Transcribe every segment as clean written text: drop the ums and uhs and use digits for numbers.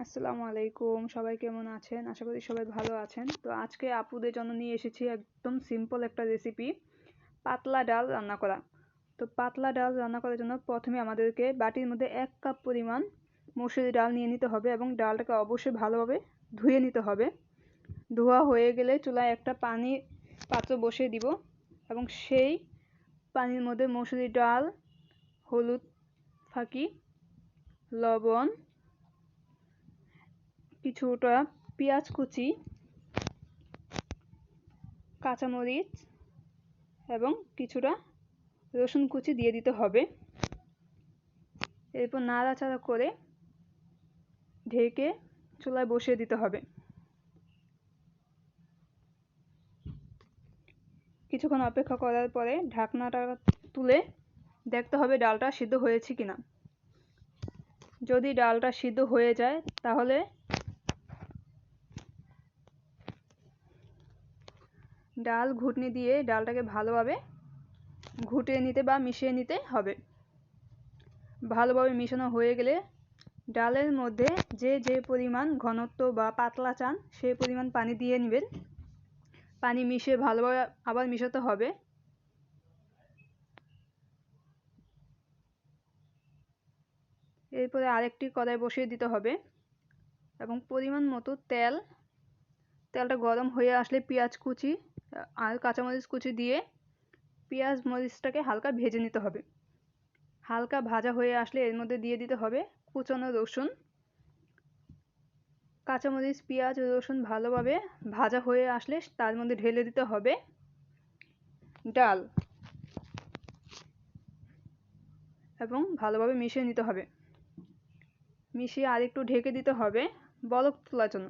আসসালামু আলাইকুম, সবাই কেমন আছেন? আশা করি সবাই ভালো আছেন। তো আজকে আপুদের জন্য নিয়ে এসেছি একদম সিম্পল একটা রেসিপি, পাতলা ডাল রান্না করা। তো পাতলা ডাল রান্না করার জন্য প্রথমে আমাদেরকে বাটির মধ্যে 1 কাপ পরিমাণ মসুরি ডাল নিয়ে নিতে হবে এবং ডালটাকে অবশ্যই ভালোভাবে ধুয়ে নিতে হবে। ধোয়া হয়ে গেলে চুলায় একটা পাত্র বসিয়ে দিব এবং সেই পানির মধ্যে মসুরি ডাল, হলুদ ফাঁকি, লবণ, কিছুটা পেঁয়াজ কুচি, কাঁচামরিচ এবং কিছুটা রসুন কুচি দিয়ে দিতে হবে। এরপর নাড়াচাড়া করে ঢেকে চুলায় বসিয়ে দিতে হবে। কিছুক্ষণ অপেক্ষা করার পরে ঢাকনাটা তুলে দেখতে হবে ডালটা সিদ্ধ হয়েছে কিনা। যদি ডালটা সিদ্ধ হয়ে যায় তাহলে ডাল ঘুটনি দিয়ে ডালটাকে ভালোভাবে ঘুটিয়ে নিতে বা মিশিয়ে নিতে হবে। ভালোভাবে মিশানো হয়ে গেলে ডালের মধ্যে যে পরিমাণ ঘনত্ব বা পাতলা চান সেই পরিমাণ পানি দিয়ে নেবেন। পানি মিশিয়ে ভালোভাবে আবার মিশাতে হবে। এরপরে আরেকটি কড়াই বসিয়ে দিতে হবে এবং পরিমাণ মতো তেলটা গরম হয়ে আসলে পেঁয়াজ কুচি আর কাঁচামরিচ কুচি দিয়ে পেঁয়াজ মরিচটাকে হালকা ভেজে নিতে হবে। হালকা ভাজা হয়ে আসলে এর মধ্যে দিয়ে দিতে হবে কুচানো রসুন। কাঁচামরিচ, পেঁয়াজ ও রসুন ভালোভাবে ভাজা হয়ে আসলে তার মধ্যে ঢেলে দিতে হবে ডাল এবং ভালোভাবে মিশিয়ে নিতে হবে। মিশিয়ে আরেকটু ঢেকে দিতে হবে বলক তোলার জন্য।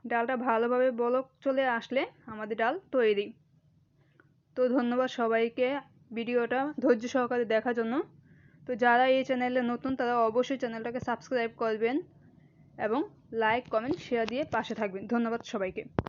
ডালটা ভালোভাবে বলক চলে আসলে আমাদের ডাল তৈরি। তো ধন্যবাদ সবাইকে ভিডিওটা ধৈর্য সহকারে দেখার জন্য। তো যারা এই চ্যানেলে নতুন তারা অবশ্যই চ্যানেলটাকে সাবস্ক্রাইব করবেন এবং লাইক, কমেন্ট, শেয়ার দিয়ে পাশে থাকবেন। ধন্যবাদ সবাইকে।